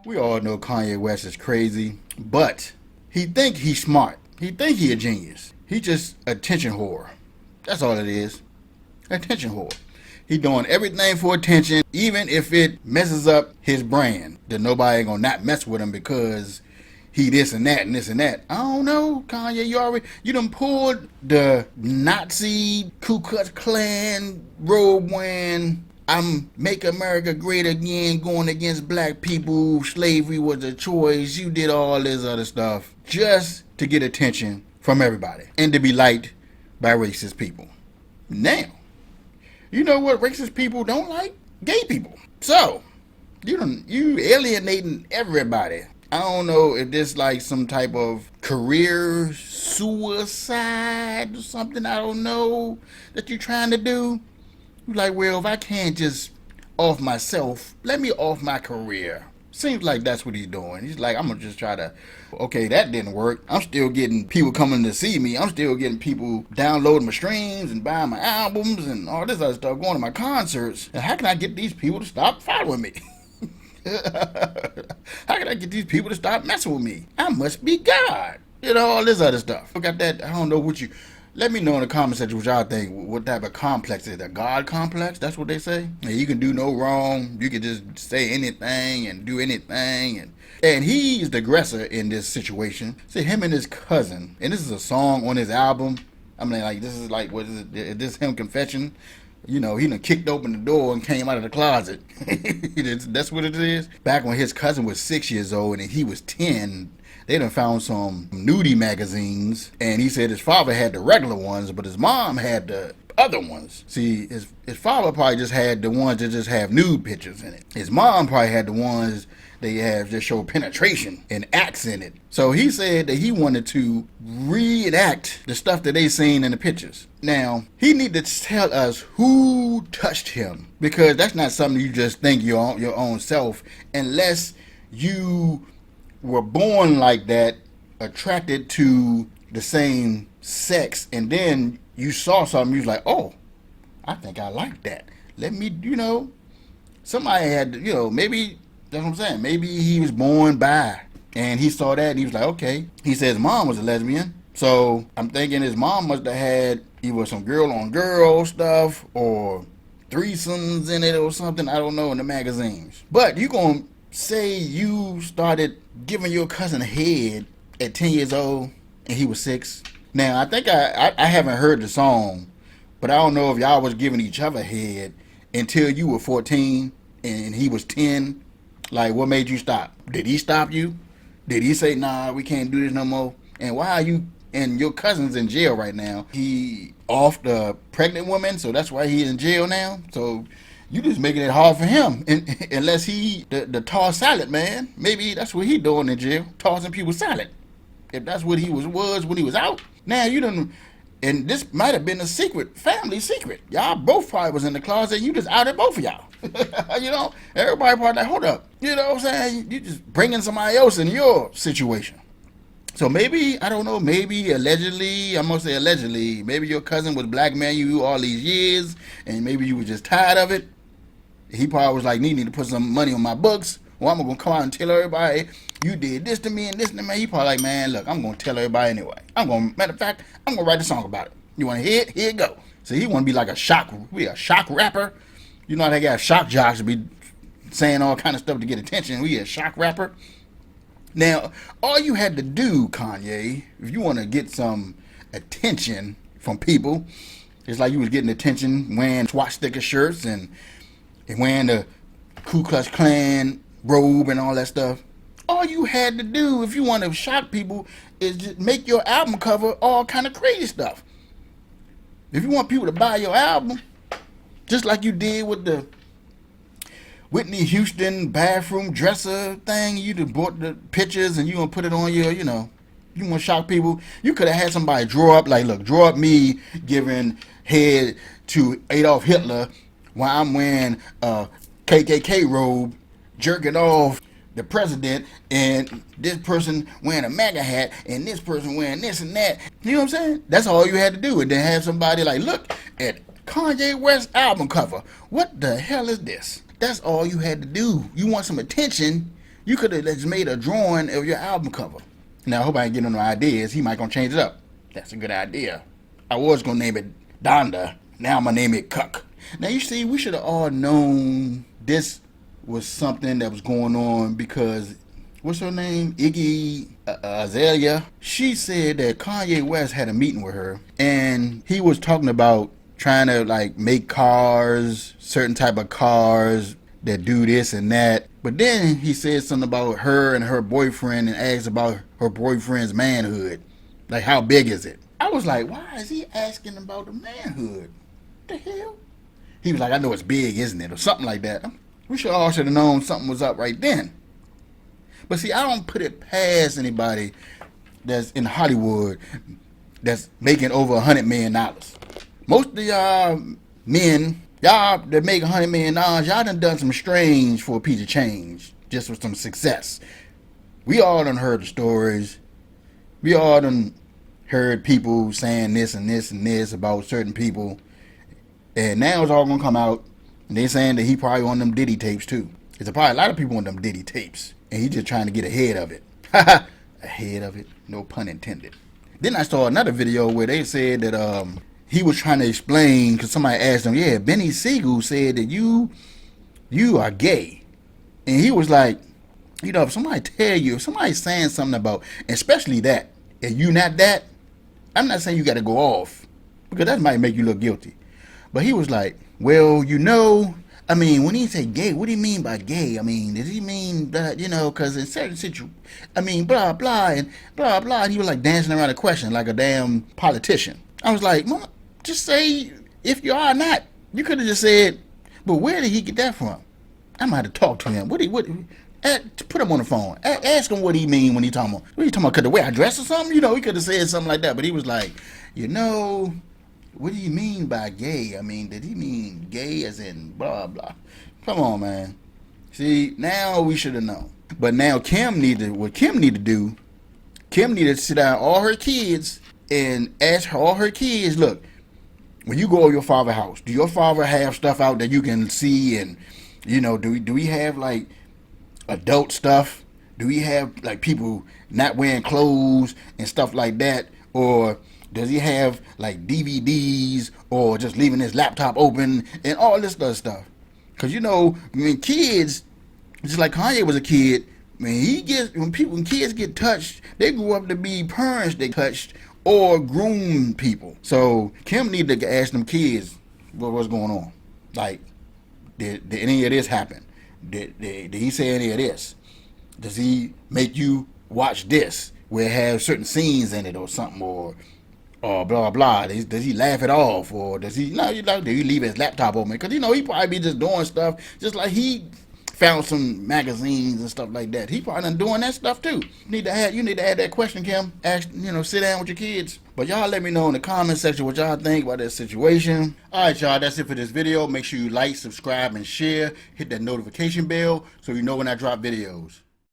We all know Kanye West is crazy, but he think he's smart. He think he a genius. He just attention whore. That's all it is. Attention whore. He doing everything for attention, even if it messes up his brand. That nobody gonna not mess with him because he this and that and this and that. I don't know, Kanye. You done pulled the Nazi Ku Klux Klan robe wearing, I'm make America great again, going against black people, slavery was a choice. You did all this other stuff just to get attention from everybody and to be liked by racist people. Now, you know what racist people don't like? Gay people. So, you alienating everybody. I don't know if this like some type of career suicide or something, I don't know, that you're trying to do. You're like, well, if I can't just off myself, let me off my career. Seems like that's what he's doing. He's like, I'm going to just try to, okay, that didn't work. I'm still getting people coming to see me. I'm still getting people downloading my streams and buying my albums and all this other stuff, going to my concerts. And how can I get these people to stop following me? How can I get these people to stop messing with me? I must be God. You know, all this other stuff. I got that, I don't know what you... Let me know in the comment section what y'all think. What type of complex is it? A God complex? That's what they say? And you can do no wrong. You can just say anything and do anything. And he's the aggressor in this situation. See, him and his cousin. And this is a song on his album. I mean, like, this is like, what is it? Is this him confession? You know, he done kicked open the door and came out of the closet. That's what it is. Back when his cousin was 6 years old and he was 10, they done found some nudie magazines, and he said his father had the regular ones, but his mom had the other ones. See, his father probably just had the ones that just have nude pictures in it. His mom probably had the ones they have just show penetration and acts in it. So he said that he wanted to reenact the stuff that they seen in the pictures. Now, he need to tell us who touched him, because that's not something you just think your own self, unless you were born like that, attracted to the same sex, and then you saw something, you was like, oh, I think I like that. Let me, somebody had, maybe, that's what I'm saying, maybe he was born bi, and he saw that, and he was like, okay. He said his mom was a lesbian, so I'm thinking his mom must have had either some girl-on-girl stuff, or threesomes in it, or something, I don't know, in the magazines. But you gonna say you started giving your cousin a head at 10 years old and he was 6. Now, I think I haven't heard the song, but I don't know if y'all was giving each other head until you were 14 and he was 10. Like, what made you stop? Did he stop you? Did he say, nah, we can't do this no more? And why are you, and your cousin's in jail right now. He off the pregnant woman, so that's why he's in jail now. So you just making it hard for him, unless he the toss salad man. Maybe that's what he doing in jail, tossing people salad. If that's what he was when he was out. Now you don't, and this might have been a family secret. Y'all both probably was in the closet. You just outed both of y'all. Everybody probably like, hold up. You know what I'm saying? You just bringing somebody else in your situation. So maybe, I don't know, maybe allegedly, I'm going to say allegedly, maybe your cousin was blackmailing you all these years, and maybe you were just tired of it. He probably was like, need to put some money on my books, or I'm going to come out and tell everybody, you did this to me and this to me. He probably like, man, look, I'm going to tell everybody anyway. Matter of fact, I'm going to write a song about it. You want to hear it? Here it go. So he want to be like a shock rapper. You know how they got shock jocks to be saying all kind of stuff to get attention. We a shock rapper. Now, all you had to do, Kanye, if you want to get some attention from people, it's like you was getting attention wearing swastika shirts and wearing the Ku Klux Klan robe and all that stuff. All you had to do, if you want to shock people, is just make your album cover all kind of crazy stuff. If you want people to buy your album, just like you did with the Whitney Houston bathroom dresser thing, you just bought the pictures and you gonna put it on your, you want to shock people. You could have had somebody draw up me giving head to Adolf Hitler while I'm wearing a KKK robe, jerking off the president, and this person wearing a MAGA hat, and this person wearing this and that. You know what I'm saying? That's all you had to do. And then have somebody like, look at Kanye West album cover. What the hell is this? That's all you had to do. You want some attention, You could have just made a drawing of your album cover. Now, I hope I ain't getting no ideas. He might gonna change it up. That's a good idea. I was gonna name it Donda. Now I'm gonna name it Cuck. Now you see, we should have all known this was something that was going on because what's her name? Iggy Azalea. She said that Kanye West had a meeting with her, and he was talking about trying to like make cars, certain type of cars that do this and that. But then he said something about her and her boyfriend and asked about her boyfriend's manhood. Like, how big is it? I was like, why is he asking about the manhood? What the hell? He was like, I know it's big, isn't it? Or something like that. We should all should have known something was up right then. But see, I don't put it past anybody that's in Hollywood that's making over $100 million. Most of y'all men, y'all that make $100 million, y'all done some strange for a piece of change, just for some success. We all done heard the stories. We all done heard people saying this and this and this about certain people. And now it's all gonna come out. And they saying that he probably on them Diddy tapes too. There's probably a lot of people on them Diddy tapes. And he just trying to get ahead of it. Ahead of it? No pun intended. Then I saw another video where they said that he was trying to explain, because somebody asked him, yeah, Benny Siegel said that you are gay. And he was like, you know, if somebody tell you, if somebody's saying something about, especially that, and you not that, I'm not saying you got to go off, because that might make you look guilty. But he was like, well, you know, I mean, when he say gay, what do you mean by gay? I mean, does he mean that, you know, because in certain situations, I mean, blah, blah, and blah, blah. And he was like dancing around the question like a damn politician. I was like, well, just say if you are not. You could have just said, but where did he get that from? I'm going to have to talk to him. Put him on the phone. Ask him what he mean when he talking about. What he talking about? Could the way I dress or something? You know, he could have said something like that. But he was like, you know, what do you mean by gay? I mean, did he mean gay as in blah, blah? Come on, man. See, now we should have known. But now what Kim need to do, Kim need to sit down all her kids and ask all her kids, look, when you go to your father's house, do your father have stuff out that you can see? And, you know, do we have, like, adult stuff? Do we have, like, people not wearing clothes and stuff like that? Or does he have like DVDs or just leaving his laptop open and all this other stuff? Because, you know, when kids, just like Kanye was a kid, when kids get touched, they grew up to be parents they touched or groom people. So Kim need to ask them kids what's going on. Like, did any of this happen? Did he say any of this? Does he make you watch this where it has certain scenes in it or something, or blah blah? Does he laugh it off, or does he do you leave his laptop open? Because, you know, he probably be just doing stuff just like he found some magazines and stuff like that. He probably done doing that stuff too. You need to add that question, Kim. Ask, you know, sit down with your kids. But y'all let me know in the comment section what y'all think about that situation. Alright, y'all, that's it for this video. Make sure you like, subscribe, and share. Hit that notification bell so you know when I drop videos.